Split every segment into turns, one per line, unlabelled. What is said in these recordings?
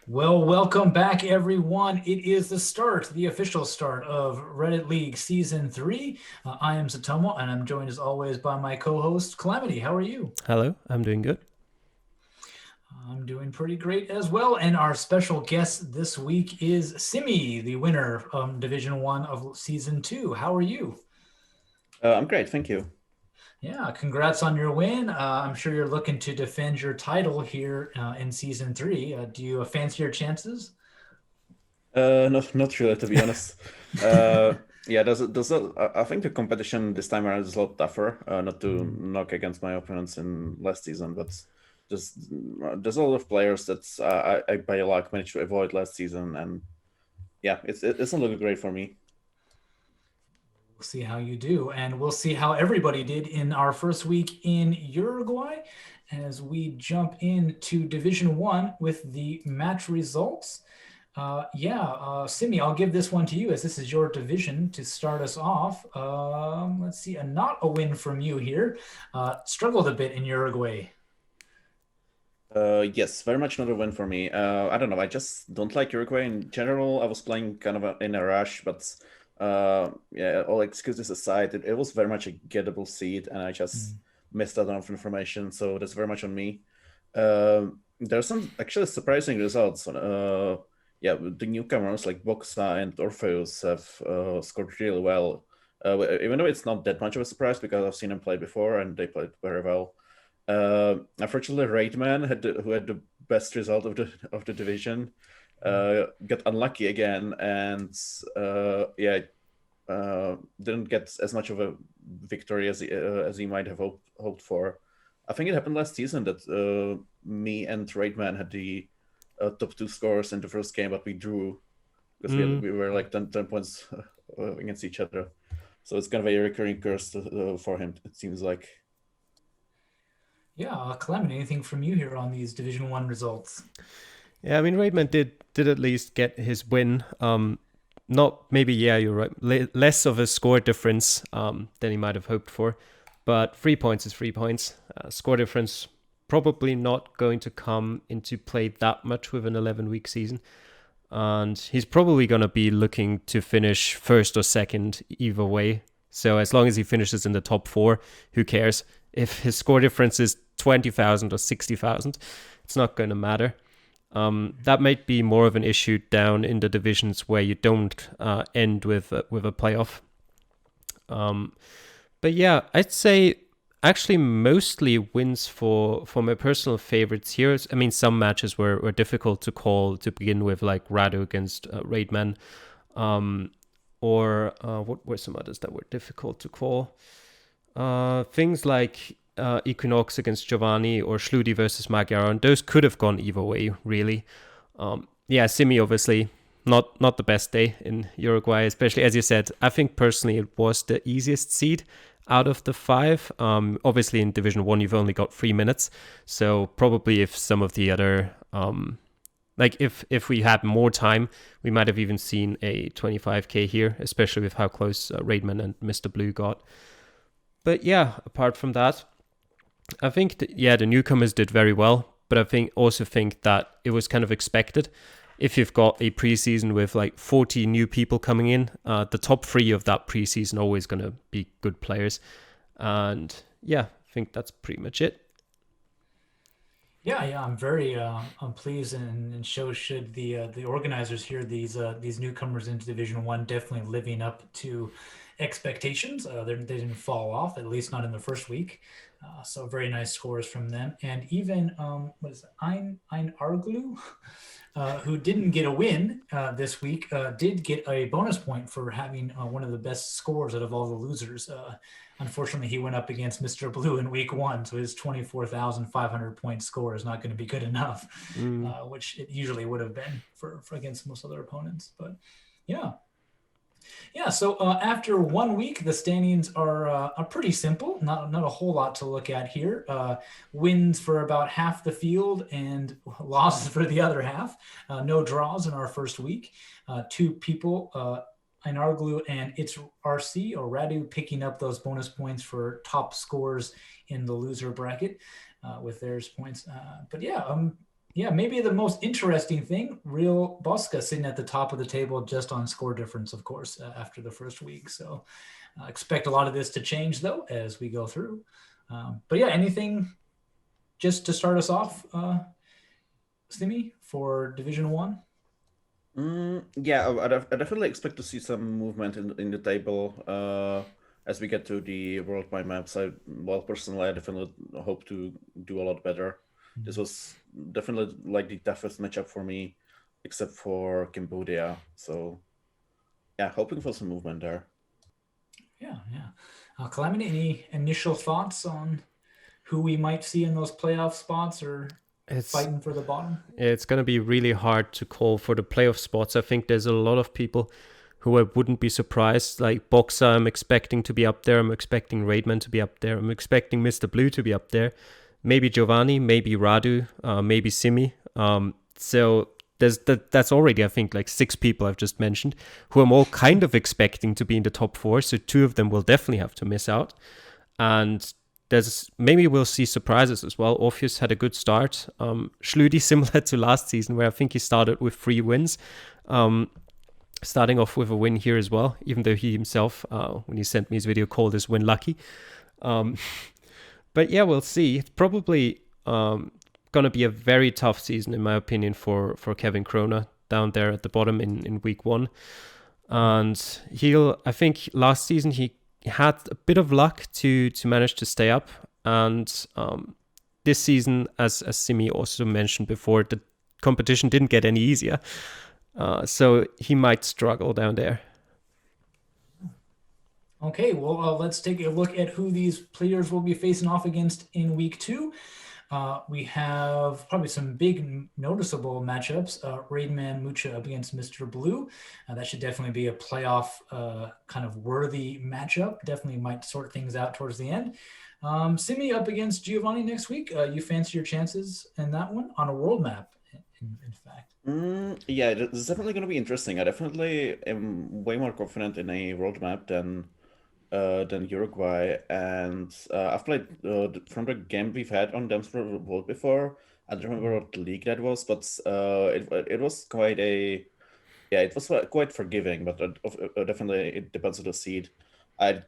Well, welcome back, everyone. It is the official start of Reddit League Season 3. I am Zotomo, and I'm joined as always by my co-host, Calamity. How are you?
Hello, I'm doing good.
I'm doing pretty great as well. And our special guest this week is Simi, the winner from Division 1 of Season 2. How are you?
I'm great, thank you.
Yeah, congrats on your win. I'm sure you're looking to defend your title here in Season 3. Do you fancy your chances?
Not really, to be honest. Uh, yeah, I think the competition this time around is a lot tougher. Not to knock against my opponents in last season, but just there's a lot of players that I by luck managed to avoid last season, and yeah, it's not looking great for me.
We'll see how you do, and we'll see how everybody did in our first week in Uruguay as we jump into Division 1 with the match results. Simi, I'll give this one to you as this is your division to start us off. Let's see, not a win from you here. Struggled a bit in Uruguay.
Yes, very much not a win for me. I don't know. I just don't like Uruguay in general. I was playing kind of in a rush, but yeah, all excuses aside, it was very much a gettable seed, and I just missed out on information. So that's very much on me. There are some actually surprising results. Yeah, the newcomers like Boxa and Orpheus have scored really well. Even though it's not that much of a surprise because I've seen them play before and they played very well. Unfortunately, Raidman who had the best result of the division, got unlucky again, and didn't get as much of a victory as he might have hoped for. I think it happened last season that me and Raidman had the top two scores in the first game, but we drew because we were like 10 points against each other. So it's kind of a recurring curse for him. It seems like.
Yeah, Clement, anything from you here on these Division 1 results?
Yeah, I mean Raidman did at least get his win. Not maybe, yeah, you're right. Less of a score difference than he might have hoped for, but 3 points is 3 points. Score difference probably not going to come into play that much with an 11-week season, and he's probably going to be looking to finish first or second either way. So as long as he finishes in the top four, who cares? If his score difference is 20,000 or 60,000, it's not going to matter. That might be more of an issue down in the divisions where you don't end with a playoff. But yeah, I'd say actually mostly wins for my personal favorites here. I mean, some matches were difficult to call to begin with, like Radu against Raidman, or what were some others that were difficult to call? Things like Equinox against Giovanni or Schludi versus Magyaron, those could have gone either way, really. Yeah, Simi obviously not the best day in Uruguay, especially as you said. I think personally it was the easiest seed out of the five. Obviously in Division 1 you've only got 3 minutes, so probably if some of the other like if we had more time, we might have even seen a 25k here, especially with how close Raidman and Mr. Blue got. But yeah, apart from that, I think the newcomers did very well, but I think that it was kind of expected. If you've got a preseason with like 40 new people coming in, the top three of that preseason are always going to be good players. And yeah, I think that's pretty much it.
Yeah, I'm very I'm pleased, and shows should the organizers here these newcomers into Division 1 definitely living up to expectations. They didn't fall off, at least not in the first week. So very nice scores from them, and even what is it, Ein Arglu, who didn't get a win this week, did get a bonus point for having one of the best scores out of all the losers. Unfortunately, he went up against Mr. Blue in week 1, so his 24,500 point score is not going to be good enough, which it usually would have been for against most other opponents. But yeah, so after 1 week, the standings are pretty simple. Not a whole lot to look at here. Wins for about half the field and losses for the other half. No draws in our first week. Two people, Einarglu and It's RC or Radu, picking up those bonus points for top scores in the loser bracket with theirs points. But yeah, yeah, maybe the most interesting thing, Real Bosca sitting at the top of the table just on score difference, of course, after the first week. So expect a lot of this to change, though, as we go through. But yeah, anything just to start us off, Simi, for Division 1?
Yeah, I definitely expect to see some movement in the table as we get to the worldwide maps. Well, personally, I definitely hope to do a lot better. This was definitely like the toughest matchup for me, except for Cambodia. So yeah, hoping for some movement there.
Yeah, yeah. Calamity, any initial thoughts on who we might see in those playoff spots or fighting for the bottom?
It's going to be really hard to call for the playoff spots. I think there's a lot of people who I wouldn't be surprised. Like Boxer, I'm expecting to be up there. I'm expecting Raidman to be up there. I'm expecting Mr. Blue to be up there. Maybe Giovanni, maybe Radu, maybe Simi. So that's already, I think, like 6 people I've just mentioned who I'm all kind of expecting to be in the top 4. So 2 of them will definitely have to miss out. And maybe we'll see surprises as well. Orpheus had a good start. Schludi, similar to last season, where I think he started with 3 wins. Starting off with a win here as well, even though he himself, when he sent me his video, called his win lucky. But yeah, we'll see. It's probably going to be a very tough season, in my opinion, for Kevin Krona down there at the bottom in week 1. And I think last season he had a bit of luck to manage to stay up. And this season, as Simi also mentioned before, the competition didn't get any easier. So he might struggle down there.
Okay, well, let's take a look at who these players will be facing off against in week 2. We have probably some big noticeable matchups. Raidman Mucha up against Mr. Blue. That should definitely be a playoff kind of worthy matchup. Definitely might sort things out towards the end. Simi up against Giovanni next week. You fancy your chances in that one on a world map, in fact?
Yeah, it's definitely going to be interesting. I definitely am way more confident in a world map than Uruguay, and I've played from the game we've had on Dams World before. I don't remember what league that was, but it was quite it was quite forgiving. But definitely it depends on the seed. On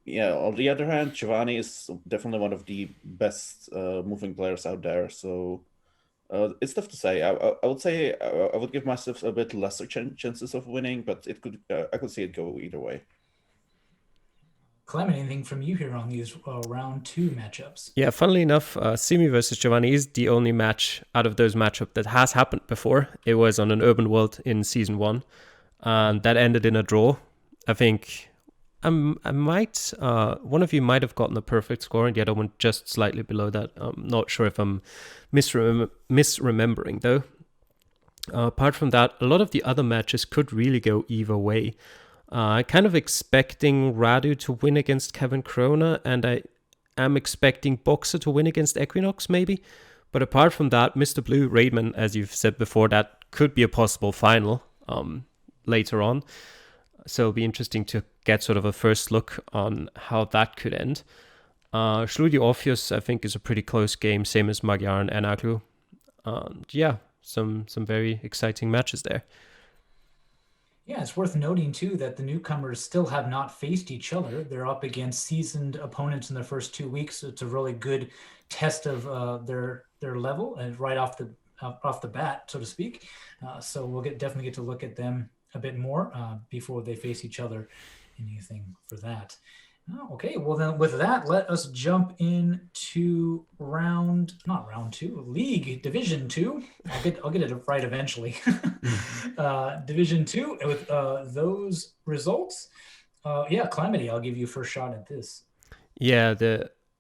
the other hand, Giovanni is definitely one of the best moving players out there. So it's tough to say. I would say I would give myself a bit lesser chances of winning, but I could see it go either way.
Clement, anything from you here on these round 2 matchups?
Yeah, funnily enough, Simi versus Giovanni is the only match out of those matchups that has happened before. It was on an Urban World in Season 1, and that ended in a draw. I think I might, one of you might have gotten a perfect score, and the other one just slightly below that. I'm not sure if I'm misremembering, though. Apart from that, a lot of the other matches could really go either way. Kind of expecting Radu to win against Kevin Krona, and I am expecting Boxer to win against Equinox, maybe. But apart from that, Mr. Blue, Raidman, as you've said before, that could be a possible final later on. So it'll be interesting to get sort of a first look on how that could end. Schludi Orpheus, I think, is a pretty close game, same as Magyar and Enaglu. Yeah, some very exciting matches there.
Yeah, it's worth noting, too, that the newcomers still have not faced each other. They're up against seasoned opponents in the first 2 weeks. So it's a really good test of their level and right off the bat, so to speak. So we'll definitely get to look at them a bit more before they face each other. Anything for that. Okay, well then with that, let us jump into League Division 2. I'll get it right eventually. Division 2 with those results. Calamity, I'll give you first shot at this.
Yeah,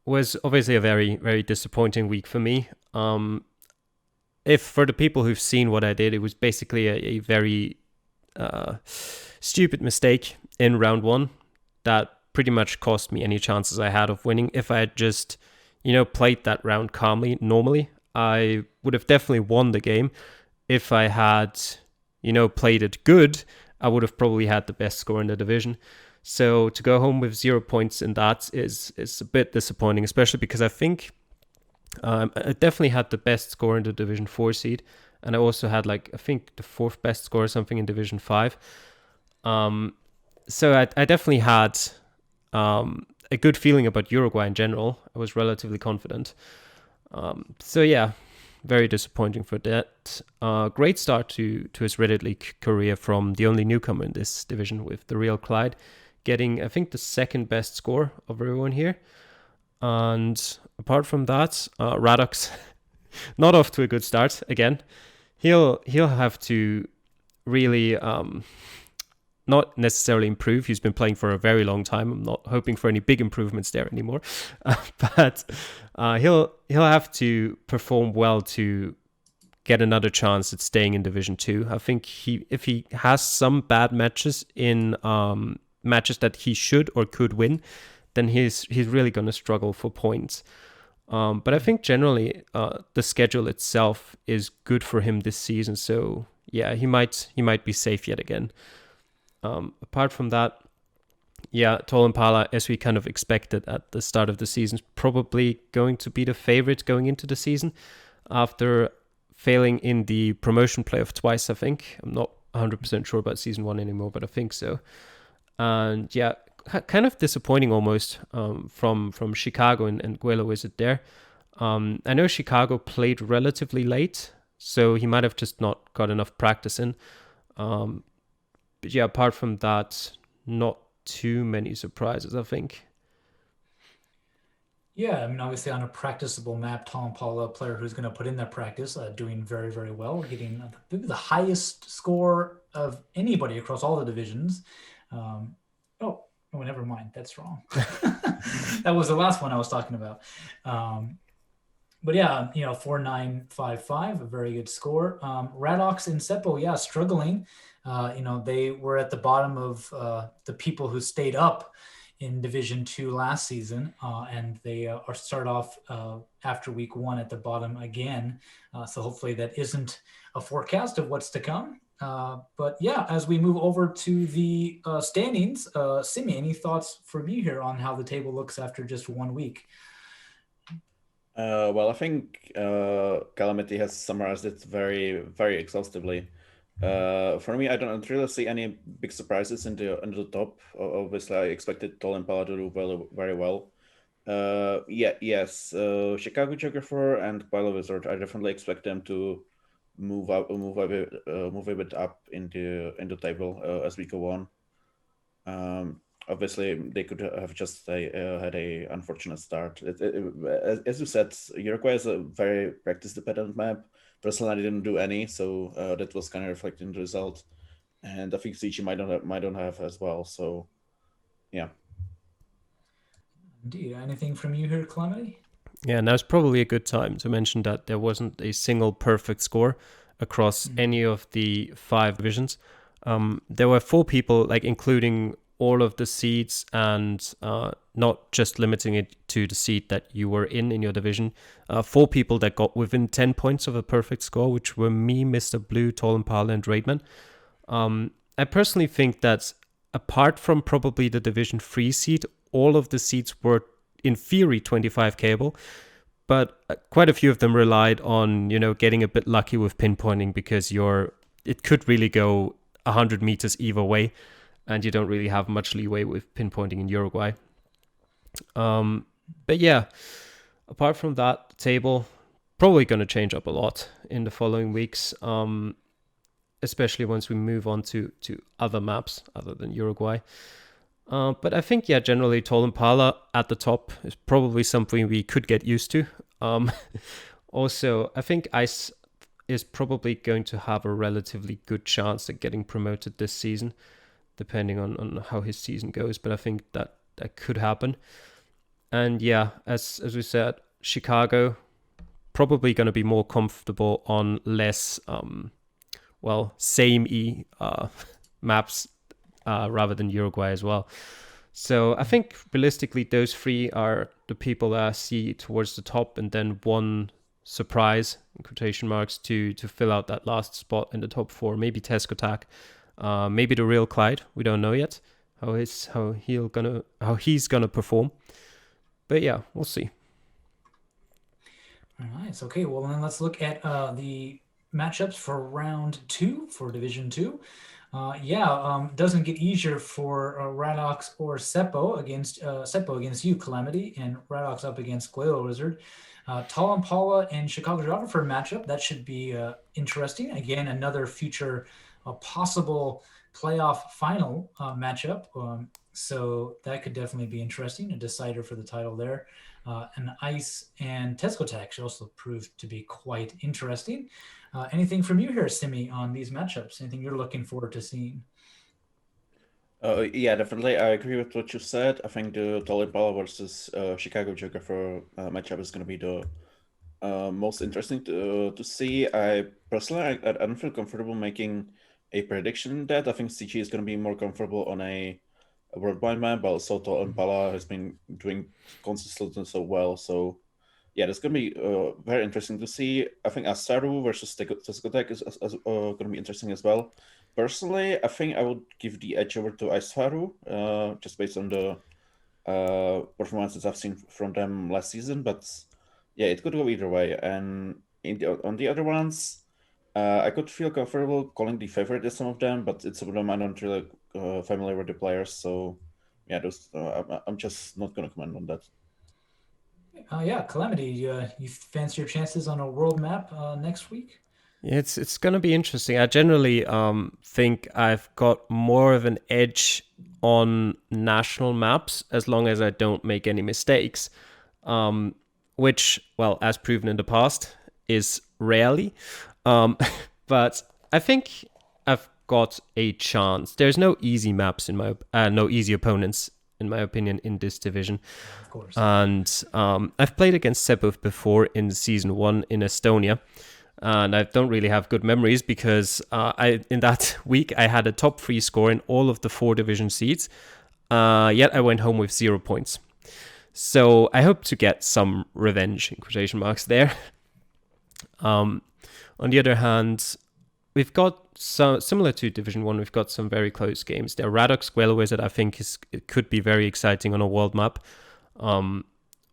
was obviously a very, very disappointing week for me. If for the people who've seen what I did, it was basically a very stupid mistake in round 1 that pretty much cost me any chances I had of winning. If I had just, played that round calmly, normally, I would have definitely won the game. If I had, played it good, I would have probably had the best score in the division. So to go home with 0 points in that is a bit disappointing, especially because I think I definitely had the best score in the Division 4 seed, and I also had I think the fourth best score or something in Division 5. So I definitely had a good feeling about Uruguay in general. I was relatively confident. So yeah, very disappointing for that. Great start to his Reddit League career from the only newcomer in this division with the Real Clyde, getting I think the second best score of everyone here. And apart from that, Radox not off to a good start again. He'll have to really not necessarily improve. He's been playing for a very long time. I'm not hoping for any big improvements there anymore, but he'll have to perform well to get another chance at staying in Division 2. I think if he has some bad matches in matches that he should or could win, then he's really going to struggle for points. But I think generally the schedule itself is good for him this season. So yeah, he might be safe yet again. Apart from that, yeah, Tall Impala, as we kind of expected at the start of the season, is probably going to be the favorite going into the season after failing in the promotion playoff twice, I think. I'm not 100% sure about season 1 anymore, but I think so. And yeah, kind of disappointing almost from Chicago and Guelo Wizard there. I know Chicago played relatively late, so he might have just not got enough practice in. But yeah, apart from that, not too many surprises, I think.
Yeah, I mean, obviously on a practicable map, Tom Paula, a player who's going to put in that practice, doing very, very well, getting the highest score of anybody across all the divisions. Oh, never mind. That's wrong. That was the last one I was talking about. But yeah, 4955, a very good score. Radox and Seppo, yeah, struggling. They were at the bottom of the people who stayed up in Division 2 last season, and they are start off after week 1 at the bottom again. So hopefully that isn't a forecast of what's to come. But yeah, as we move over to the standings, Simi, any thoughts from you here on how the table looks after just 1 week?
Well, I think Calamity has summarized it very, very exhaustively. For me, I don't really see any big surprises in the top. Obviously, I expected Tall Impala to do very well. Yes, Chicago Geoguessr and Pile Wizard. I definitely expect them to move a bit up in the table as we go on. Obviously, they could have just had a unfortunate start. As you said, Uruguay is a very practice-dependent map. Personally, I didn't do any, so that was kind of reflected in the result. And I think CG might not have as well. So, yeah.
Indeed. Anything from you here, Calamity?
Yeah, now it's probably a good time to mention that there wasn't a single perfect score across any of the 5 divisions. There were 4 people, including all of the seeds and not just limiting it to the seed that you were in your division. 4 people that got within 10 points of a perfect score, which were me, Mr. Blue, Tall Impala, and Raidman. I personally think that apart from probably the Division 3 seed, all of the seeds were in theory 25kable, but quite a few of them relied on, getting a bit lucky with pinpointing because it could really go 100 meters either way, and you don't really have much leeway with pinpointing in Uruguay. But yeah, apart from that, the table probably going to change up a lot in the following weeks, especially once we move on to other maps other than Uruguay. But I think, yeah, generally Tall Impala at the top is probably something we could get used to. Also, I think Ice is probably going to have a relatively good chance at getting promoted this season, depending on how his season goes. But I think that could happen. And yeah, as we said, Chicago probably going to be more comfortable on less, samey maps rather than Uruguay as well. So I think realistically, those 3 are the people that I see towards the top, and then one surprise in quotation marks to fill out that last spot in the top 4. Maybe Tescotac, maybe the Real Clyde. We don't know yet how he's gonna perform. But yeah, we'll see.
Very nice. Okay, well then let's look at the matchups for round 2 for Division 2. Doesn't get easier for Radox or Seppo against you, Calamity, and Radox up against Glailo Wizard. Tall Impala and Chicago Geographer matchup. That should be interesting. Again, another future possible playoff final matchup. So that could definitely be interesting. A decider for the title there. And Ice and Tescotac should also prove to be quite interesting. Anything from you here, Simi, on these matchups? Anything you're looking forward to seeing?
Yeah, definitely. I agree with what you said. I think the Tall Impala versus Chicago Geographer matchup is going to be the most interesting to see. I personally, I don't feel comfortable making a prediction that. I think CG is going to be more comfortable on a worldwide map, but also Tall Impala has been doing consistently so well. So yeah, that's going to be very interesting to see. I think Asaru versus Tescotek is going to be interesting as well. Personally, I think I would give the edge over to Asaru, just based on the performances I've seen from them last season. But yeah, it could go either way. And on the other ones, I could feel comfortable calling the favorite as some of them, but it's some of them I'm not really familiar with the players. So yeah, those I'm just not going to comment on that.
Yeah, Calamity, you fancy your chances on a world map next week?
It's going to be interesting. I generally think I've got more of an edge on national maps as long as I don't make any mistakes, which, well, as proven in the past, is rarely. But I think I've got a chance. There's no easy maps no easy opponents in my opinion in this division.
Of course.
And I've played against Sebov before in season 1 in Estonia. And I don't really have good memories because in that week I had a top 3 score in all of the 4 division seeds. Yet I went home with 0 points. So I hope to get some revenge in quotation marks there. On the other hand, we've got similar to Division 1, we've got some very close games. There Radox Glailo Wizard, I think it could be very exciting on a world map.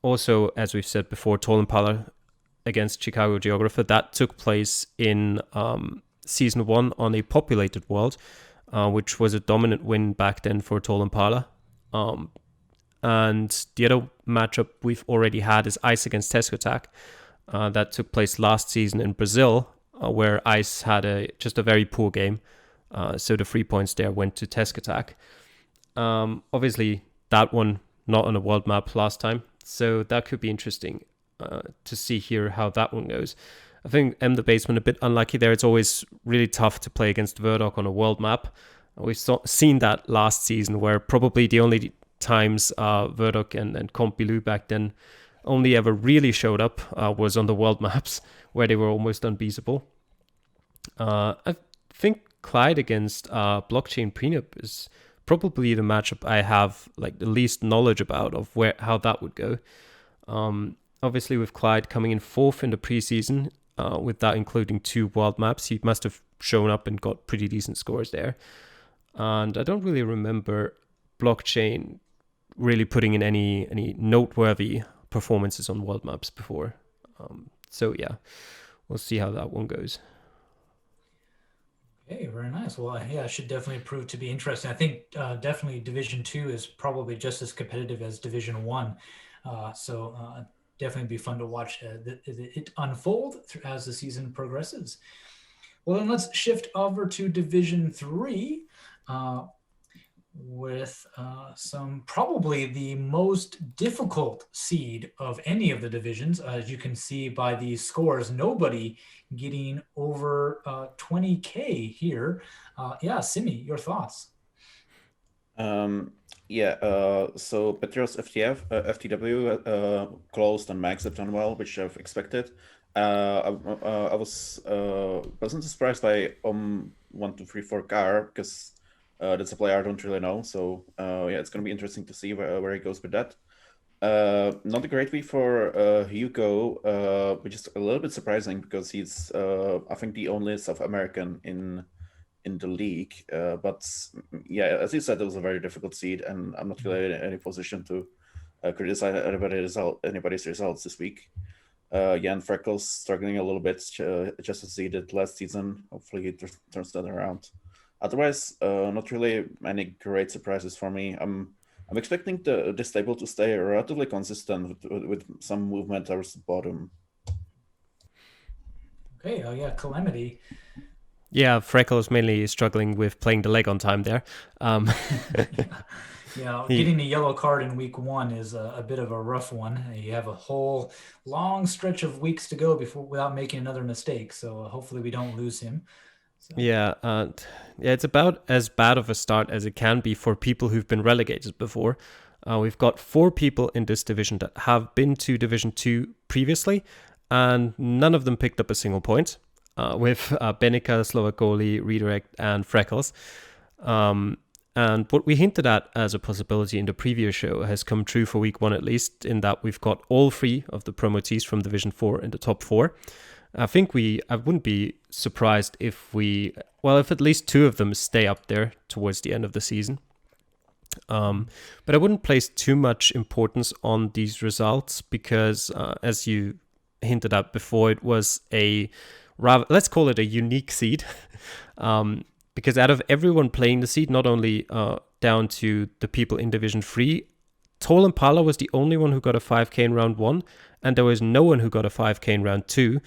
Also, as we've said before, Tall Impala against Chicago Geographer, that took place in season 1 on a populated world, which was a dominant win back then for Tall Impala. And the other matchup we've already had is Ice against Tescotac. That took place last season in Brazil, where Ice had just a very poor game. So the 3 points there went to Tescotac. Obviously, that one not on a world map last time, so that could be interesting to see here how that one goes. I think M the Basement a bit unlucky there. It's always really tough to play against Verdok on a world map. We've seen that last season, where probably the only times Verdok and Compilu back then only ever really showed up was on the world maps, where they were almost unbeatable. I think Clyde against Blockchain Prenup is probably the matchup I have like the least knowledge about of how that would go. Obviously, with Clyde coming in 4th in the preseason, with that including 2 world maps, he must have shown up and got pretty decent scores there. And I don't really remember Blockchain really putting in any noteworthy performances on world maps before. So yeah, we'll see how that one goes.
Okay, very nice. Well, yeah, it should definitely prove to be interesting. I think definitely Division 2 is probably just as competitive as Division 1. So definitely be fun to watch it unfold as the season progresses. Well, then let's shift over to Division 3 with some probably the most difficult seed of any of the divisions. As you can see by these scores, nobody getting over 20K here. Yeah, Simi, your thoughts?
So Petros FTW closed and Max have done well, which I've expected. I was pleasantly surprised by 1234 Car because that's a player I don't really know. So yeah, it's gonna be interesting to see where he goes with that. Not a great week for Hugo, which is a little bit surprising because he's I think the only South American in the league. But yeah, as you said, it was a very difficult seed, and I'm not really in any position to criticize anybody's results this week. And Freckles struggling a little bit, just as he did last season. Hopefully he turns that around. Otherwise, not really any great surprises for me. I'm expecting this table to stay relatively consistent with some movement towards the bottom.
Okay, yeah, Calamity.
Yeah, Freckles mainly struggling with playing the leg on time there.
Yeah, getting a yellow card in week 1 is a bit of a rough one. You have a whole long stretch of weeks to go without making another mistake. So hopefully we don't lose him. So.
Yeah, it's about as bad of a start as it can be for people who've been relegated before. We've got 4 people in this division that have been to Division 2 previously, and none of them picked up a single point, with Benica, Slovakoli, Redirect, and Freckles. And what we hinted at as a possibility in the previous show has come true for week 1 at least, in that we've got all 3 of the promotees from Division 4 in the top 4. I think I wouldn't be surprised if if at least 2 of them stay up there towards the end of the season. But I wouldn't place too much importance on these results because, as you hinted at before, it was let's call it a unique seed. Because out of everyone playing the seed, not only down to the people in Division 3, Tol Impala was the only one who got a 5k in round 1, and there was no one who got a 5k in round 2.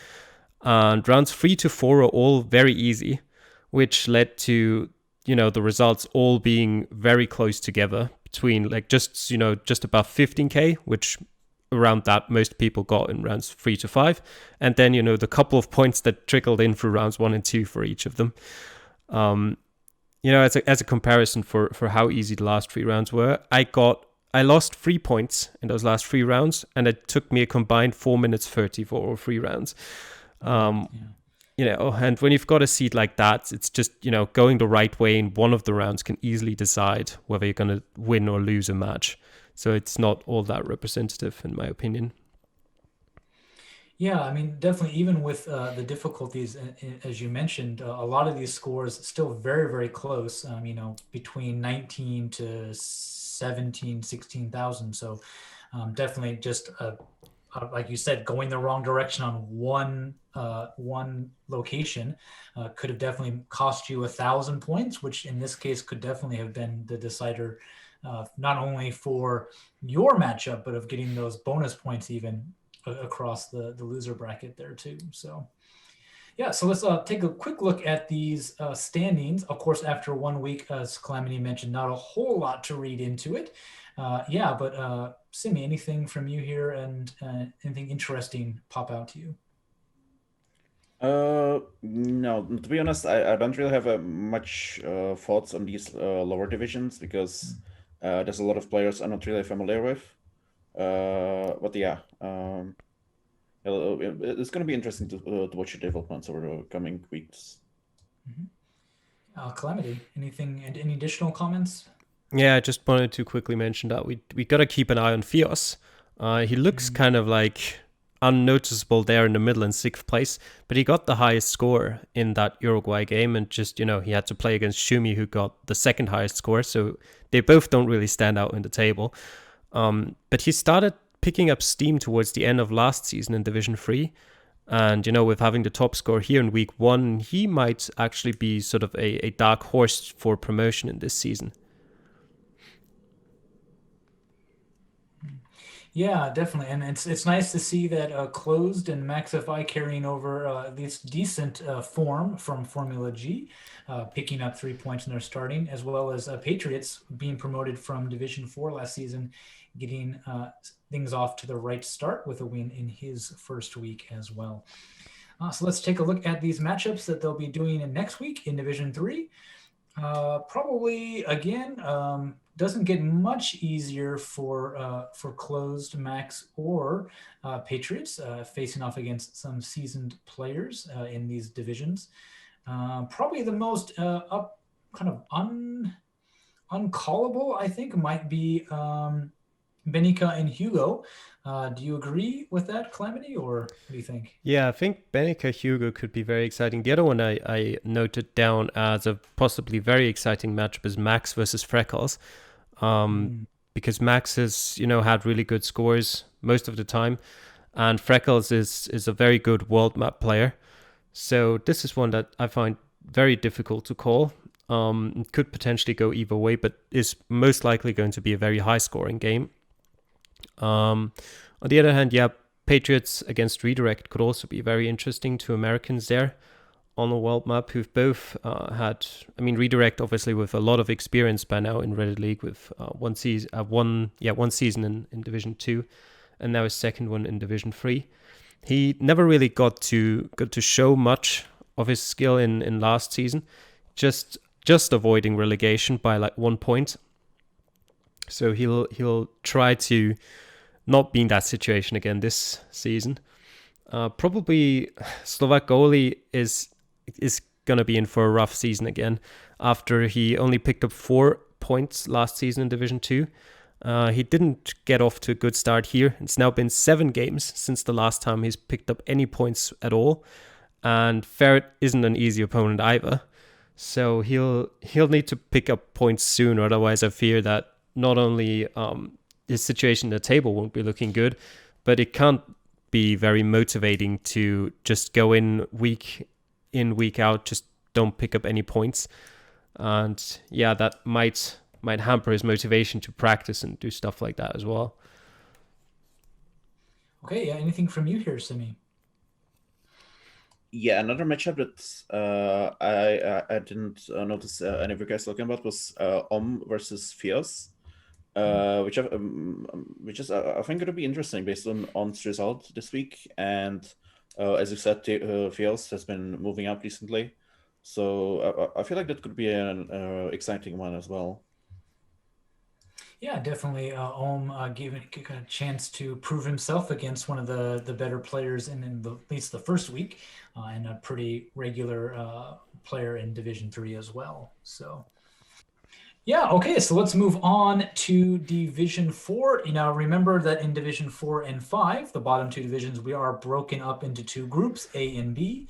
And rounds 3 to 4 are all very easy, which led to, the results all being very close together between just above 15k, which around that most people got in rounds 3 to 5. And then, the couple of points that trickled in through rounds 1 and 2 for each of them. As a comparison for how easy the last 3 rounds were, I lost 3 points in those last 3 rounds, and it took me a combined 4 minutes 30 for all 3 rounds. And when you've got a seed like that, it's just, going the right way in one of the rounds can easily decide whether you're going to win or lose a match. So it's not all that representative, in my opinion.
Yeah, I mean, definitely, even with the difficulties, as you mentioned, a lot of these scores still very, very close, between 19 to 17, 16,000. So definitely just, like you said, going the wrong direction on one location could have definitely cost you 1,000 points, which in this case could definitely have been the decider, not only for your matchup, but of getting those bonus points even across the loser bracket there too. So yeah, so let's take a quick look at these standings. Of course, after 1 week, as Calamity mentioned, not a whole lot to read into it. But Simi, anything from you here, and anything interesting pop out to you?
No, to be honest, I don't really have much thoughts on these lower divisions because there's a lot of players I'm not really familiar with. But yeah, it's going to be interesting to watch the developments over the coming weeks.
Calamity, anything and any additional comments?
Yeah, I just wanted to quickly mention that we got to keep an eye on Fios. He looks kind of like unnoticeable there in the middle in 6th place, but he got the highest score in that Uruguay game, and just, he had to play against Simi, who got the 2nd highest score, so they both don't really stand out in the table. But he started picking up steam towards the end of last season in Division 3. And, with having the top score here in week 1, he might actually be sort of a dark horse for promotion in this season.
Yeah, definitely. And it's nice to see that Closed and MaxFI carrying over this decent form from Formula G, picking up 3 points in their starting, as well as Patriots being promoted from Division 4 last season, getting things off to the right start with a win in his first week as well. So let's take a look at these matchups that they'll be doing next week in Division 3. Probably, again, doesn't get much easier for Closed, Max, or Patriots, facing off against some seasoned players in these divisions. Probably the most uncallable, I think, might be Benica and Hugo. Do you agree with that, Calamity, or what do you think?
Yeah, I think Benica Hugo could be very exciting. The other one I noted down as a possibly very exciting matchup is Max versus Freckles. Because Max has, had really good scores most of the time. and Freckles is a very good world map player. So this is one that I find very difficult to call. It could potentially go either way, but is most likely going to be a very high scoring game. On the other hand, yeah, Patriots against Redirect could also be very interesting. Two Americans there on a world map who've both had, I mean, Redirect obviously with a lot of experience by now in Reddit League with one season in Division 2 and now his second one in Division 3. He never really got to show much of his skill in last season, just avoiding relegation by like 1 point. So he'll try to not be in that situation again this season. Probably Slovak goalie is gonna be in for a rough season again after he only picked up 4 points last season in Division 2. He didn't get off to a good start here. It's now been 7 games since the last time he's picked up any points at all, and Ferret isn't an easy opponent either. So he'll need to pick up points soon, or otherwise I fear that not only his situation in the table won't be looking good, but it can't be very motivating to just go in, week out, just don't pick up any points. And yeah, that might hamper his motivation to practice and do stuff like that as well.
Okay, yeah, anything from you here, Simi?
Yeah, another matchup that I didn't notice any of you guys looking about was versus Fios, which is I think going to be interesting based on its result this week. And as you said, Fios has been moving up recently, so I feel like that could be an exciting one as well.
Yeah, definitely. Gave a chance to prove himself against one of the better players in at least the first week, and a pretty regular player in Division 3 as well. So, yeah, okay, so let's move on to Division 4. Now, remember that in Division 4 and 5, the bottom 2 divisions, we are broken up into 2 groups, A and B.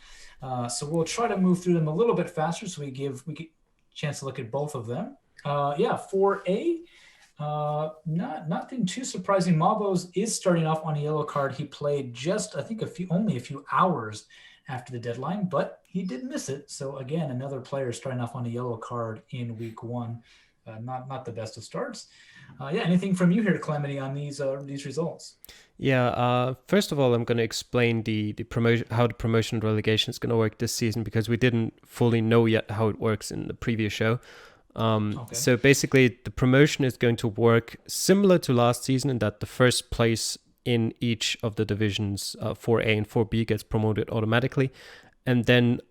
So we'll try to move through them a little bit faster so we get a chance to look at both of them. Yeah, 4A. Nothing too surprising. Mabos is starting off on a yellow card. He played just, I think, only a few hours after the deadline, but he did miss it. So again, another player starting off on a yellow card in week 1. Not the best of starts. Yeah, anything from you here, Calamity, on these results?
Yeah. First of all, I'm going to explain the promotion, how the promotion and relegation is going to work this season, because we didn't fully know yet how it works in the previous show. Okay. So basically, the promotion is going to work similar to last season in that the first place in each of the divisions, 4A and 4B, gets promoted automatically. And then,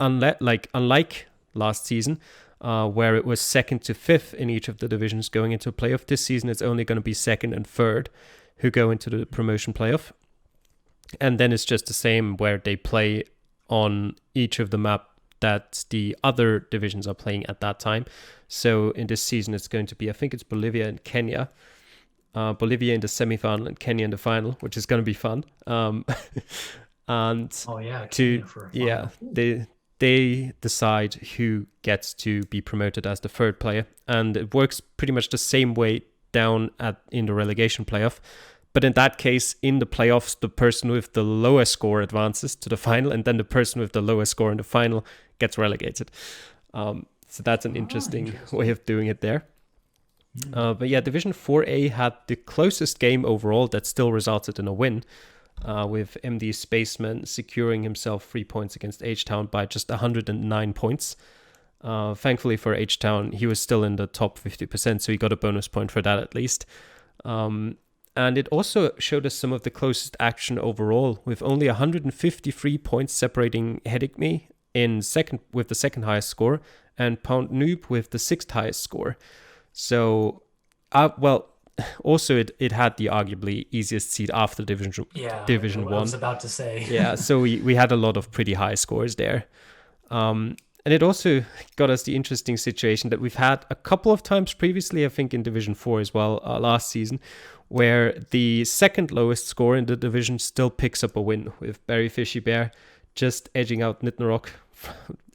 unlike last season, where it was 2nd to 5th in each of the divisions going into a playoff, this season it's only going to be 2nd and 3rd who go into the promotion playoff. And then it's just the same where they play on each of the map that the other divisions are playing at that time. So in this season, it's going to be, I think it's Bolivia and Kenya. Bolivia in the semifinal and Kenya in the final, which is going to be fun. And
oh yeah,
they decide who gets to be promoted as the 3rd player, and it works pretty much the same way down in the relegation playoff. But in that case, in the playoffs, the person with the lowest score advances to the final, and then the person with the lowest score in the final gets relegated. So that's an interesting way of doing it there. But yeah, Division 4A had the closest game overall that still resulted in a win, with MD Spaceman securing himself 3 points against H-Town by just 109 points. Thankfully for H-Town, he was still in the top 50%, so he got a bonus point for that at least. And it also showed us some of the closest action overall, with only 153 points separating Hedigme in second with the 2nd highest score, and Pound Noob with the 6th highest score. So, also it had the arguably easiest seed after Division 1.
I was about to say.
Yeah, so we had a lot of pretty high scores there. And it also got us the interesting situation that we've had a couple of times previously, I think in Division 4 as well, last season, where the 2nd lowest score in the division still picks up a win, with Barry Fishy Bear just edging out Nitnarok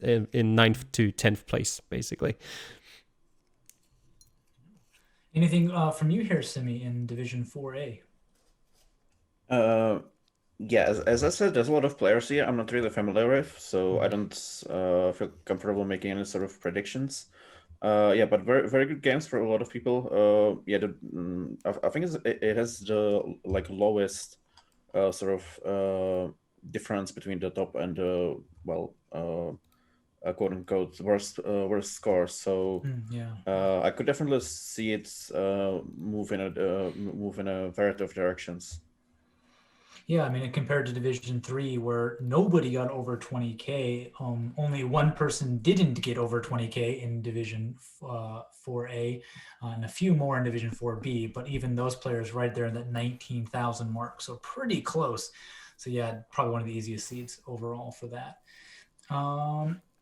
in 9th to 10th place, basically.
Anything from you here, Simi, in Division 4A?
Uh, yeah, as I said, there's a lot of players here I'm not really familiar with, so I don't feel comfortable making any sort of predictions. Yeah, but very very good games for a lot of people. Yeah, I think it has the like lowest sort of difference between the top and the well, quote unquote worst scores. So
Yeah.
I could definitely see it move in a variety of directions.
Yeah, I mean, compared to Division Three, where nobody got over 20K, only one person didn't get over 20K in Division 4A, and a few more in Division 4B. But even those players right there in that 19,000 mark, so pretty close. So yeah, probably one of the easiest seeds overall for that.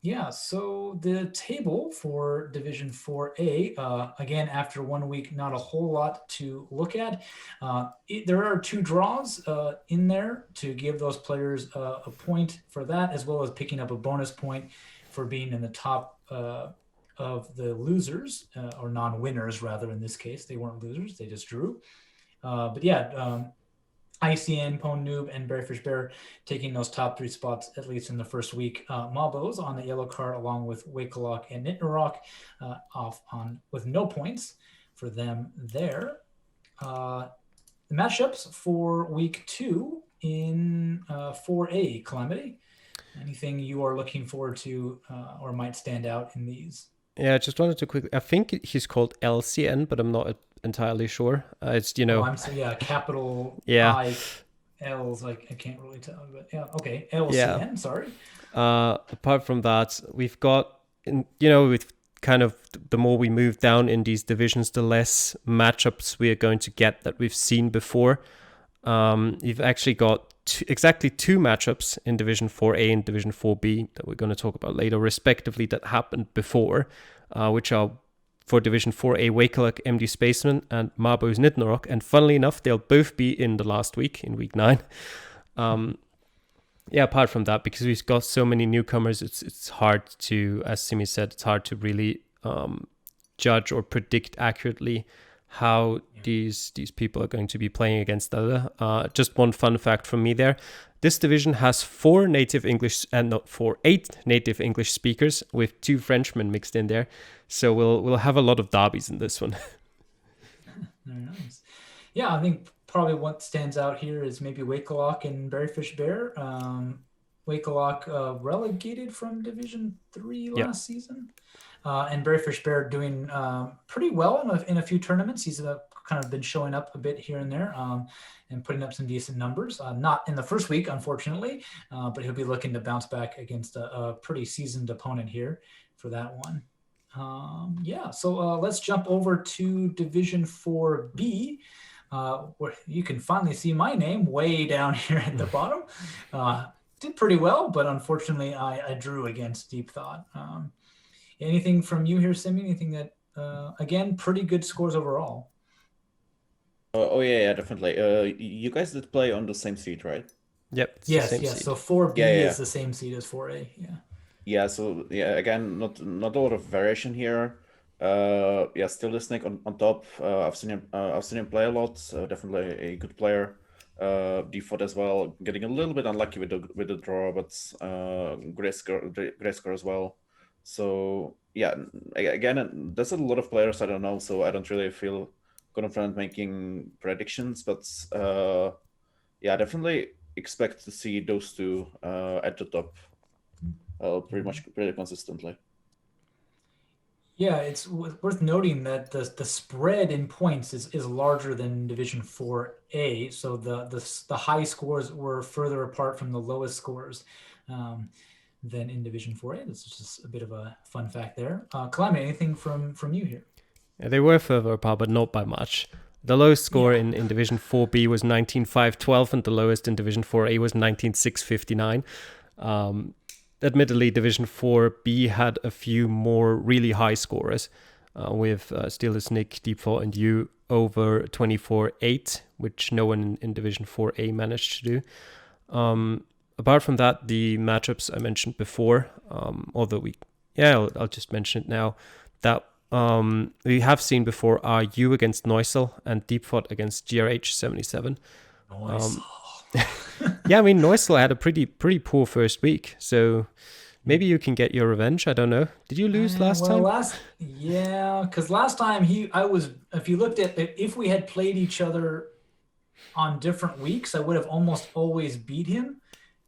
Yeah, so the table for Division 4A, again, after 1 week, not a whole lot to look at. There are 2 draws in there to give those players a point for that, as well as picking up a bonus point for being in the top of the losers, or non-winners, rather, in this case. They weren't losers, they just drew. But yeah, ICN, Pwn Noob, and Bearfish Bear taking those top 3 spots, at least in the first week. Mabos on the yellow card, along with Wakelock and Nitnarok, off on with no points for them there. The matchups for week 2 in 4A, Calamity. Anything you are looking forward to or might stand out in these?
Yeah, I just wanted to quickly. I think he's called LCN, but I'm not entirely sure. It's
I'm so yeah, capital
yeah,
I L's, like I can't really tell, but yeah, okay,
yeah.
LCN. Sorry.
Apart from that, we've got, with kind of the more we move down in these divisions, the less matchups we are going to get that we've seen before. You've actually got exactly 2 matchups in Division 4A and Division 4B that we're going to talk about later, respectively, that happened before, which are for Division 4A Wakelock MD Spaceman and Mabos Nidnorok. And funnily enough, they'll both be in the last week, in week 9. Yeah, apart from that, because we've got so many newcomers, it's hard to, as Simi said, it's hard to really judge or predict accurately how these people are going to be playing against other. Just one fun fact from me there. This division has 4 native English and not 8 native English speakers with 2 Frenchmen mixed in there. So we'll have a lot of derbies in this one.
Very nice. Yeah, I think probably what stands out here is maybe Wakelock and Berryfish Bear. Wakelock relegated from Division 3 last season. And Berryfish Bear doing pretty well in a few tournaments. He's kind of been showing up a bit here and there and putting up some decent numbers. Not in the first week, unfortunately, but he'll be looking to bounce back against a pretty seasoned opponent here for that one. Yeah, so let's jump over to Division 4B, where you can finally see my name way down here at the bottom. Did pretty well, but unfortunately I drew against Deep Thought. Anything from you here, Simi? Anything that, again, pretty good scores overall?
Oh yeah, definitely. You guys did play on the same seat, right?
Yep.
Yes.
Seed.
So 4B is the same seed as 4A. Yeah.
Yeah. So yeah, again, not a lot of variation here. Yeah, still the snake on top. I've seen him play a lot. Definitely a good player. Default as well, getting a little bit unlucky with the draw, but great score as well. So yeah, again, there's a lot of players I don't know, so I don't really feel confident making predictions. But yeah, definitely expect to see those 2 at the top, pretty consistently.
Yeah, it's worth noting that the spread in points is larger than Division 4A. So the high scores were further apart from the lowest scores than in Division 4A. This is just a bit of a fun fact there. Calamity, anything from you here?
Yeah, they were further apart, but not by much. The lowest score in Division 4B was 19,512, and the lowest in Division 4A was 19,659. Admittedly, Division 4B had a few more really high scorers, with Steelers, Nick, Deepfall, and you over 24-8, which no one in Division 4A managed to do. Apart from that, the matchups I mentioned before, although I'll just mention it now, that we have seen before are you against Noisel and Deepfall against GRH77. Yeah, I mean, Neusel had a pretty poor first week, so maybe you can get your revenge. I don't know. Did you lose last
Well,
time?
because last time if you looked at it, if we had played each other on different weeks, I would have almost always beat him.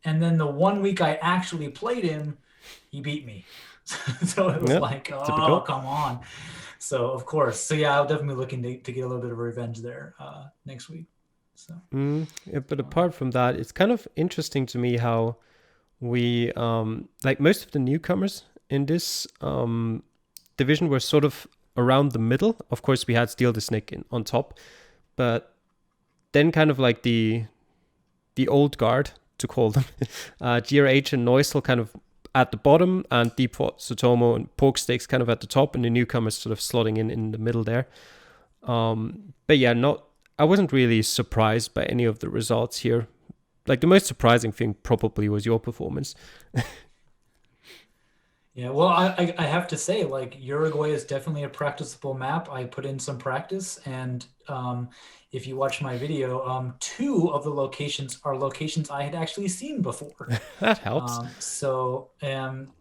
And then the one week I actually played him, he beat me. So it was
Yeah,
like, oh,
typical.
come on. So of course, so yeah, I'll definitely looking to get a little bit of revenge there next week. So
Yeah, but apart from that, it's kind of interesting to me how we like most of the newcomers in this division were sort of around the middle. Of course, we had Steel the Snake on top, but then kind of like the old guard, to call them, GRH and Neusel kind of at the bottom, and Deepfort, Zotomo, and Porksticks kind of at the top, and the newcomers sort of slotting in the middle there. But yeah, I wasn't really surprised by any of the results here. Like the most surprising thing probably was your performance.
yeah, well, I have to say, like Uruguay is definitely a practicable map. I put in some practice, and if you watch my video, two of the locations are locations I had actually seen before.
That helps.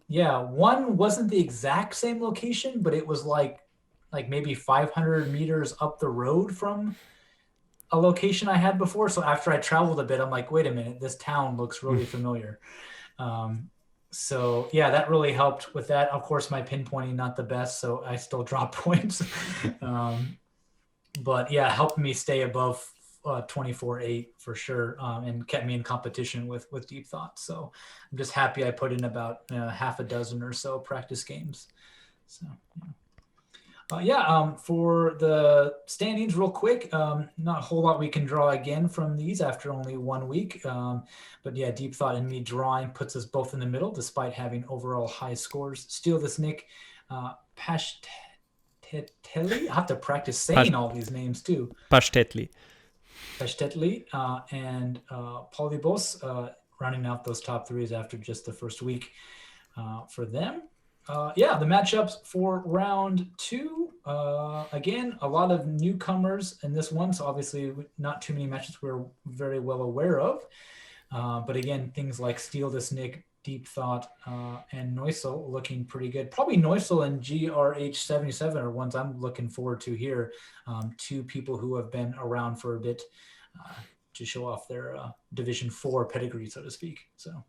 Yeah, one wasn't the exact same location, but it was like maybe 500 meters up the road from a location I had before. So after I traveled a bit, I'm like, wait a minute, this town looks really familiar. Um, so yeah, that really helped with that. Of course, my pinpointing not the best, so I still dropped points. But yeah, helped me stay above 24-8 for sure, and kept me in competition with Deep Thought. So I'm just happy I put in about half a dozen or so practice games. So for the standings, real quick, not a whole lot we can draw again from these after only 1 week. But yeah, Deep Thought and me drawing puts us both in the middle, despite having overall high scores. Steal This Nick, Pashtetli. I have to practice saying all these names too.
Pashtetli.
Pashtetli and Polybos running out those top threes after just the first week for them. The matchups for round two. Again, a lot of newcomers in this one, so obviously not too many matches we're very well aware of. But again, things like Steal This Nick, Deep Thought, and Neusel looking pretty good. Probably Neusel and GRH77 are ones I'm looking forward to here. Two people who have been around for a bit to show off their Division 4 pedigree, so to speak. So.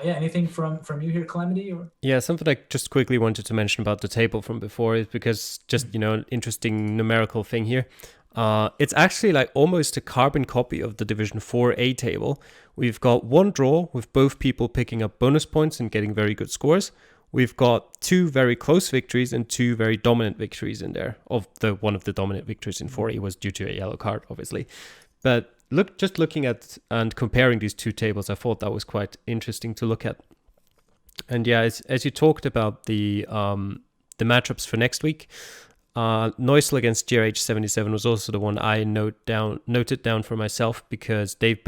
Anything from you here, Calamity? Or?
Yeah, something I just quickly wanted to mention about the table from before is because just, an interesting numerical thing here. It's actually like almost a carbon copy of the Division 4A table. We've got one draw with both people picking up bonus points and getting very good scores. We've got two very close victories and two very dominant victories in there. One of the dominant victories in 4A was due to a yellow card, obviously. But looking at and comparing these two tables, I thought that was quite interesting to look at. And yeah, as you talked about the matchups for next week, Neusel against GRH77 was also the one I noted down for myself, because they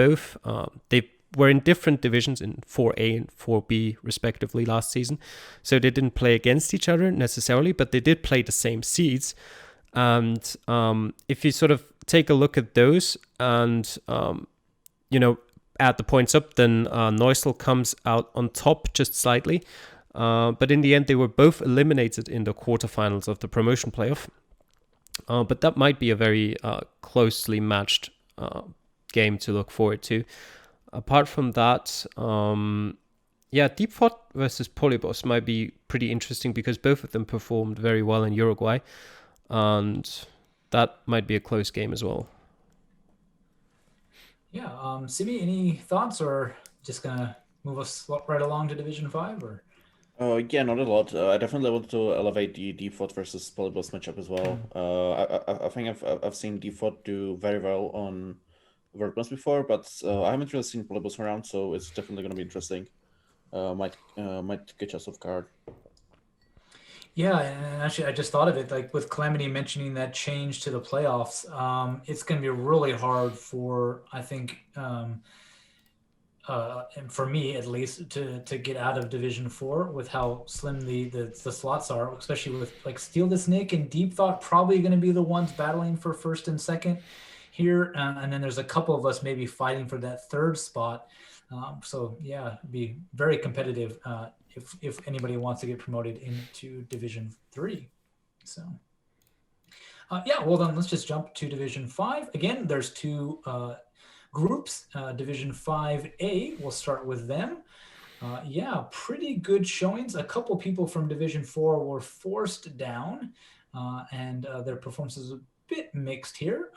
were in different divisions in 4A and 4B respectively last season, so they didn't play against each other necessarily, but they did play the same seeds. And if you sort of take a look at those and, add the points up, then Neusel comes out on top just slightly. But in the end, they were both eliminated in the quarterfinals of the promotion playoff. But that might be a very closely matched game to look forward to. Apart from that, Deep Thought versus Polybos might be pretty interesting because both of them performed very well in Uruguay. And that might be a close game as well.
Yeah, Simi, any thoughts, or just gonna move us right along to Division 5, or?
Not a lot. I definitely want to elevate the Default versus Polybos matchup as well. I think I've seen Default do very well on World Class before, but I haven't really seen Polybos around, so it's definitely going to be interesting. Might get us off guard.
Yeah, and actually, I just thought of it, like with Calamity mentioning that change to the playoffs, it's going to be really hard for, I think, and for me at least, to get out of Division 4 with how slim the slots are, especially with like Steal This Nick and Deep Thought probably going to be the ones battling for first and second here, and then there's a couple of us maybe fighting for that third spot. So yeah, it'd be very competitive if anybody wants to get promoted into Division 3. So yeah, well then let's just jump to Division 5. Again, there's two groups. Division 5A, we'll start with them. Yeah, pretty good showings. A couple people from Division 4 were forced down, and their performances a bit mixed here.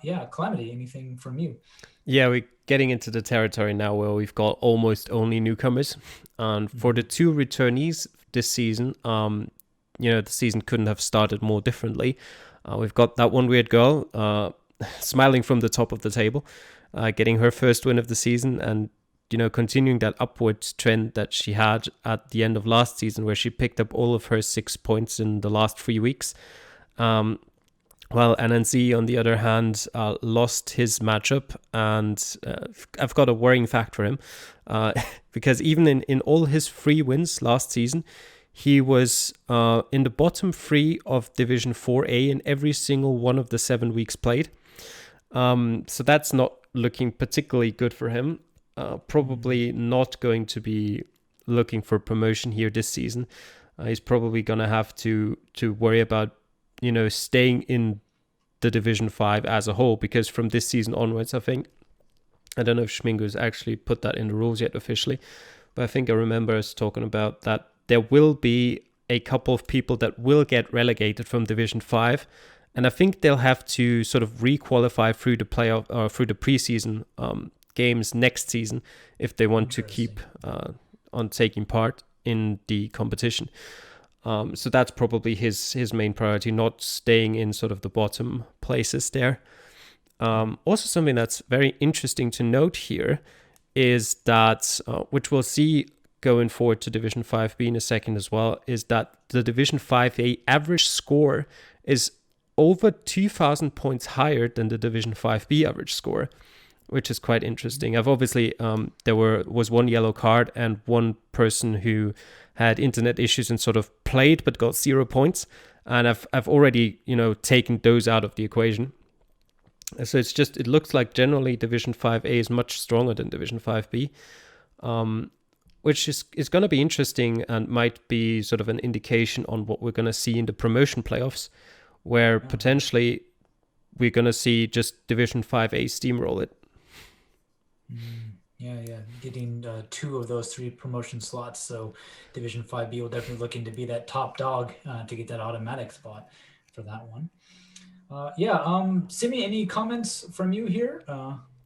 Yeah, Calamity, anything from you?
Yeah, we're getting into the territory now where we've got almost only newcomers. And for the two returnees this season, the season couldn't have started more differently. We've got that one weird girl smiling from the top of the table, getting her first win of the season, and continuing that upward trend that she had at the end of last season, where she picked up all of her 6 points in the last 3 weeks. While NNZ, on the other hand, lost his matchup, and I've got a worrying fact for him, because even in all his 3 wins last season, he was in the bottom 3 of Division 4A in every single one of the 7 weeks played. So that's not looking particularly good for him. Probably not going to be looking for promotion here this season. He's probably going to have to worry about staying in the Division 5 as a whole, because from this season onwards, I think, I don't know if Schmingo's actually put that in the rules yet officially, but I think I remember us talking about that there will be a couple of people that will get relegated from Division 5, and I think they'll have to sort of re-qualify through the playoff or through the preseason games next season if they want to keep on taking part in the competition. So that's probably his main priority, not staying in sort of the bottom places there. Also, something that's very interesting to note here is that, which we'll see going forward to Division 5B in a second as well, is that the Division 5A average score is over 2,000 points higher than the Division 5B average score, which is quite interesting. I've obviously, there was one yellow card and one person who had internet issues and sort of played but got 0 points, and I've already taken those out of the equation. So it looks like generally Division 5A is much stronger than Division 5B, which is going to be interesting and might be sort of an indication on what we're going to see in the promotion playoffs, where potentially we're going to see just Division 5A steamroll it.
Yeah, getting 2 of those 3 promotion slots. So Division 5B will definitely looking to be that top dog to get that automatic spot for that one. Simi, any comments from you here?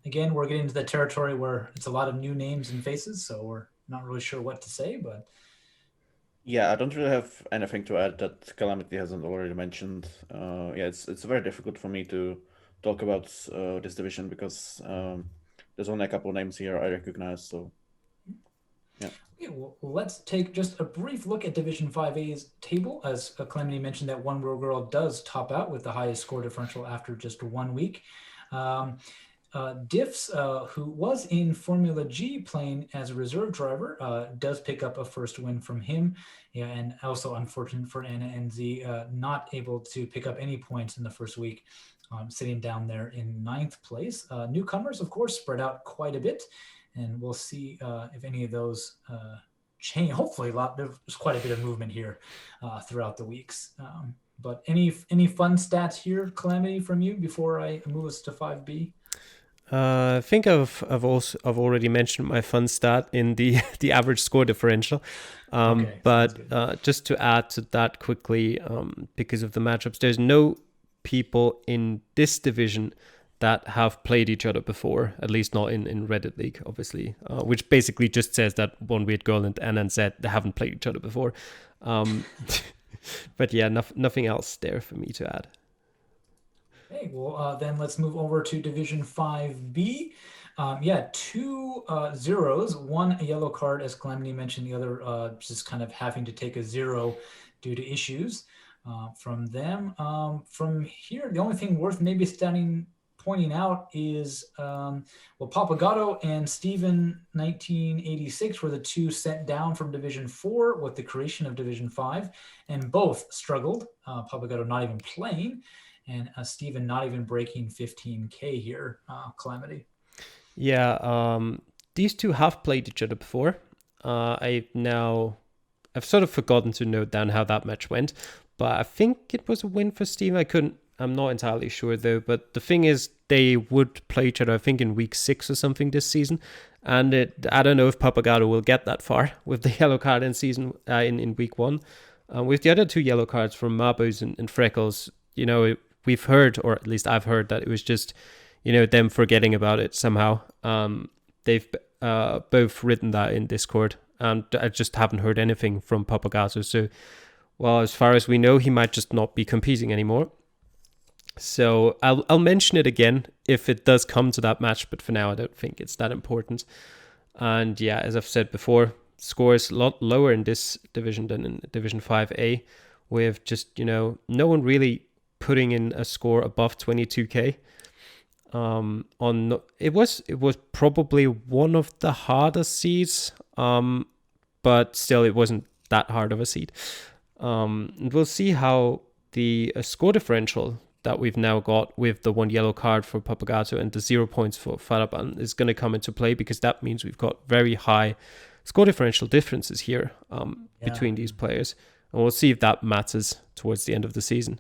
Again, we're getting into the territory where it's a lot of new names and faces, so we're not really sure what to say, but...
Yeah, I don't really have anything to add that Calamity hasn't already mentioned. It's very difficult for me to talk about this division because there's only a couple of names here I recognize, so yeah.
Okay, well, let's take just a brief look at Division 5A's table. As Calamity mentioned, that one real girl does top out with the highest score differential after just 1 week. Diffs, who was in Formula G playing as a reserve driver, does pick up a first win from him. Yeah, and also unfortunate for Anna and Z, not able to pick up any points in the first week, sitting down there in 9th place. Newcomers, of course, spread out quite a bit, and we'll see if any of those change. Hopefully, there's quite a bit of movement here throughout the weeks. But any fun stats here, Calamity, from you before I move us to 5B?
I think I've already mentioned my fun stat in the average score differential. But just to add to that quickly, because of the matchups, there's no people in this division that have played each other before, at least not in Reddit League, obviously, which basically just says that one weird girl and NNZ they haven't played each other before. But yeah, nothing else there for me to add.
Okay, well, then let's move over to Division 5B. 2 zeros, one a yellow card, as Calamity mentioned, the other just kind of having to take a 0 due to issues from them. From here, the only thing worth maybe pointing out is, Papagato and Steven 1986 were the 2 sent down from Division 4 with the creation of Division 5, and both struggled. Papagato not even playing. and Steven not even breaking 15K here, Calamity.
Yeah, these two have played each other before. I've sort of forgotten to note down how that match went, but I think it was a win for Steven. I'm not entirely sure though, but the thing is they would play each other, I think, in week 6 or something this season. And I don't know if Papagato will get that far with the yellow card in in week 1. With the other 2 yellow cards from Mabos and Freckles, we've heard, or at least I've heard, that it was just, them forgetting about it somehow. They've both written that in Discord, and I just haven't heard anything from Papagato. So, well, as far as we know, he might just not be competing anymore. So I'll mention it again if it does come to that match, but for now I don't think it's that important. And yeah, as I've said before, scores a lot lower in this division than in Division 5A, with just, no one really putting in a score above 22k. It was probably one of the hardest seeds, but still it wasn't that hard of a seed. And we'll see how the score differential that we've now got with the 1 yellow card for Papagato and the 0 points for Faraban is going to come into play, because that means we've got very high score differential differences here between these players. And we'll see if that matters towards the end of the season.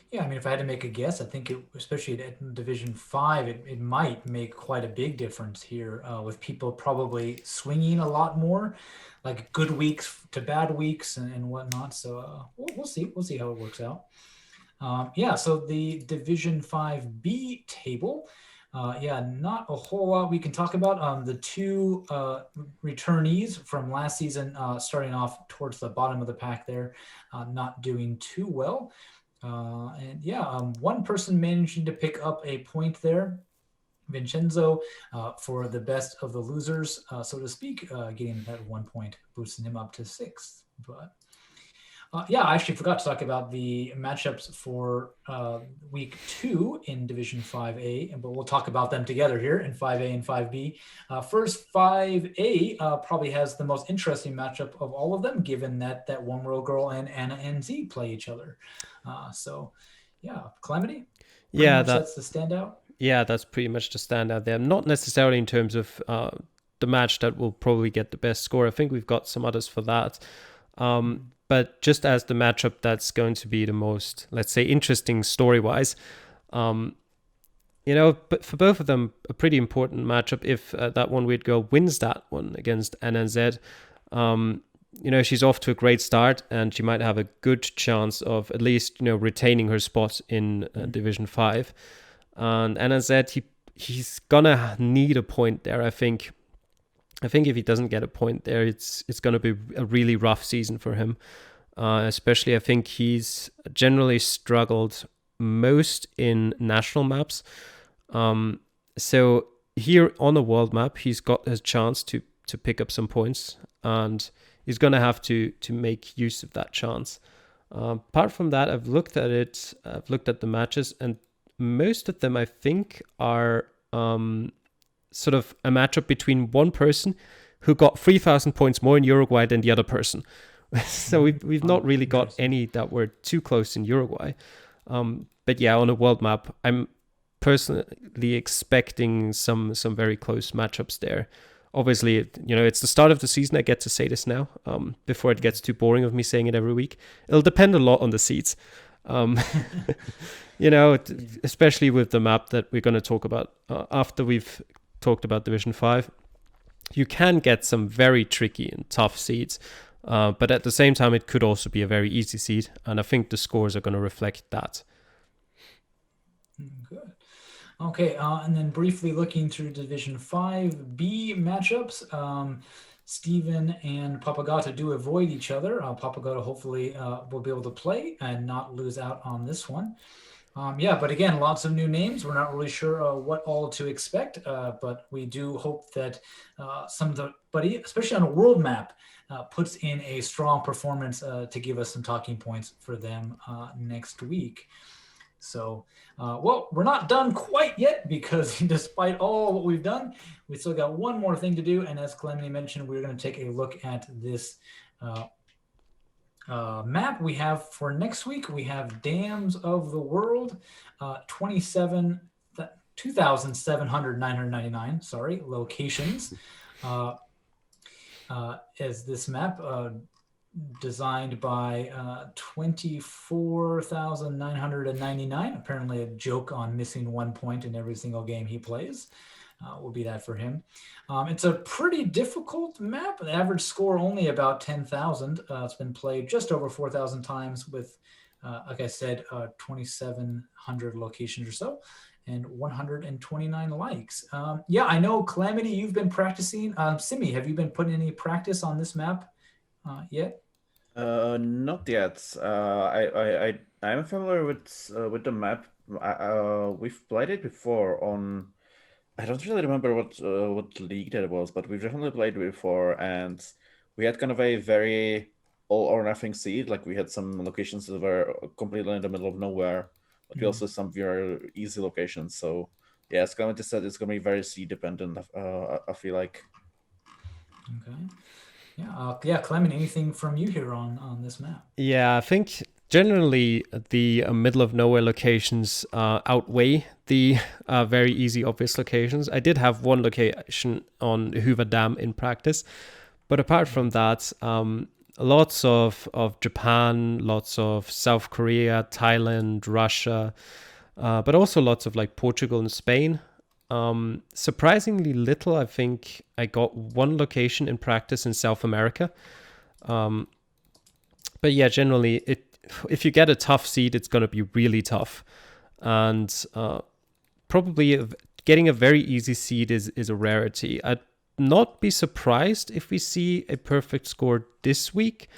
Yeah, I mean, if I had to make a guess, I think especially at Division 5, it might make quite a big difference here, with people probably swinging a lot more, like good weeks to bad weeks and whatnot. So we'll see. We'll see how it works out. So the Division 5B table, not a whole lot we can talk about. The 2 returnees from last season, starting off towards the bottom of the pack there, not doing too well. One person managing to pick up a point there, Vincenzo, for the best of the losers, so to speak, getting that 1 point, boosting him up to 6th. But I actually forgot to talk about the matchups for week 2 in Division 5A, but we'll talk about them together here in 5A and 5B. First, 5A probably has the most interesting matchup of all of them, given that One World Girl and Anna NZ play each other. Calamity? That's the standout?
Yeah, that's pretty much the standout there. Not necessarily in terms of the match that will probably get the best score. I think we've got some others for that. But just as the matchup that's going to be the most, let's say, interesting story-wise, but for both of them, a pretty important matchup. If that One Weird Girl wins that one against NNZ, she's off to a great start, and she might have a good chance of at least, retaining her spot in Division 5. And NNZ, he's gonna need a point there, I think. I think if he doesn't get a point there, it's going to be a really rough season for him. Especially, I think he's generally struggled most in national maps. So here on the world map, he's got his chance to pick up some points, and he's going to have to make use of that chance. Apart from that, I've looked at it. I've looked at the matches, and most of them, I think, are sort of a matchup between one person who got 3,000 points more in Uruguay than the other person. So we've not really got any that were too close in Uruguay. But yeah, on a world map, I'm personally expecting some very close matchups there. Obviously, it's the start of the season. I get to say this now, before it gets too boring of me saying it every week. It'll depend a lot on the seeds. Especially with the map that we're going to talk about after we've talked about Division 5. You can get some very tricky and tough seeds, but at the same time, it could also be a very easy seed, and I think the scores are going to reflect that.
Good. Okay, and then briefly looking through Division 5B matchups, Steven and Papagato do avoid each other. Papagato hopefully will be able to play and not lose out on this one. But again, lots of new names. We're not really sure what all to expect, but we do hope that somebody, especially on a world map, puts in a strong performance to give us some talking points for them next week. So, we're not done quite yet, because despite all what we've done, we still got one more thing to do. And as Calamity mentioned, we're going to take a look at this map we have for next week, we have Dams of the World, 2,799, sorry, locations. As this map designed by 24,999. Apparently a joke on missing 1 point in every single game he plays. Will be that for him. It's a pretty difficult map. The average score only about 10,000. It's been played just over 4,000 times with, like I said, 2,700 locations or so, and 129 likes. Yeah, I know, Calamity, you've been practicing. Simi, have you been putting any practice on this map yet?
Not yet. I'm familiar with the map. We've played it before on. I don't really remember what league that was, but we've definitely played it before, and we had kind of a very all or nothing seed. Like we had some locations that were completely in the middle of nowhere, but we also had some very easy locations. So yeah, as Clement said, it's gonna be very seed dependent. I feel like.
Okay. Yeah, Clement, anything from you here on this map?
Yeah, I think generally the middle of nowhere locations outweigh the very easy, obvious locations. I did have one location on Hoover Dam in practice, but apart from that, lots of Japan, lots of South Korea, Thailand, Russia, but also lots of like Portugal and Spain. Surprisingly little. I think I got one location in practice in South America. But yeah, generally, if you get a tough seed, it's going to be really tough. And probably getting a very easy seed is a rarity. I'd not be surprised if we see a perfect score this week,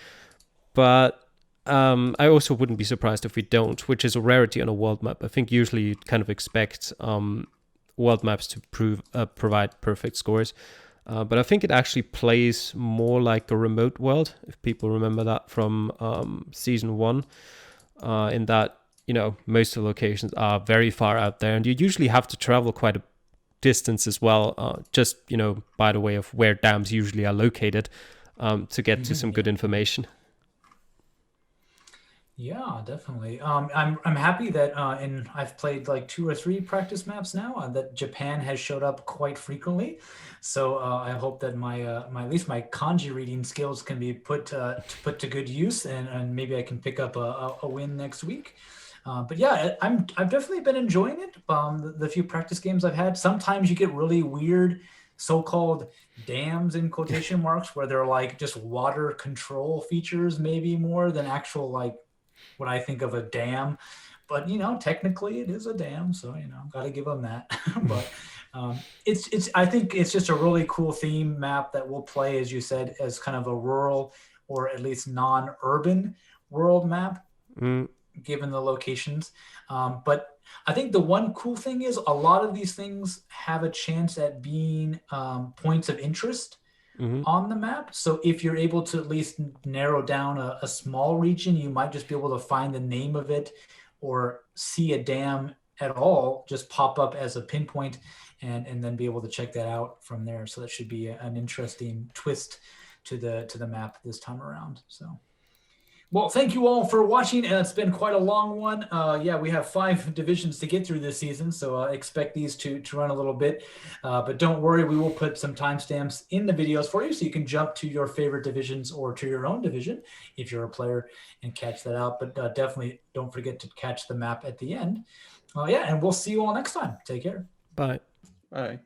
but I also wouldn't be surprised if we don't, which is a rarity on a world map. I think usually you'd kind of expect world maps to provide perfect scores. But I think it actually plays more like a remote world, if people remember that from season 1, in that, most of the locations are very far out there, and you usually have to travel quite a distance as well, just, by the way of where dams usually are located, to get to some good information.
Yeah, definitely. I'm happy that I've played like 2 or 3 practice maps now that Japan has showed up quite frequently. So I hope that my at least my kanji reading skills can be put to good use, and maybe I can pick up a win next week. But yeah, I've definitely been enjoying it. The few practice games I've had. Sometimes you get really weird so-called dams in quotation marks where they're like just water control features, maybe more than actual like what I think of a dam, but technically it is a dam, so got to give them that. But it's I think it's just a really cool theme map that will play, as you said, as kind of a rural or at least non-urban world map, given the locations. But I think the one cool thing is a lot of these things have a chance at being points of interest on the map. So if you're able to at least narrow down a small region, you might just be able to find the name of it or see a dam at all just pop up as a pinpoint, and then be able to check that out from there. So that should be an interesting twist to the map this time around. So well, thank you all for watching. It's been quite a long one. Yeah, we have 5 divisions to get through this season, so expect these to run a little bit. But don't worry, we will put some timestamps in the videos for you so you can jump to your favorite divisions or to your own division if you're a player and catch that out. But definitely don't forget to catch the map at the end. Yeah, and we'll see you all next time. Take care.
Bye.
Bye.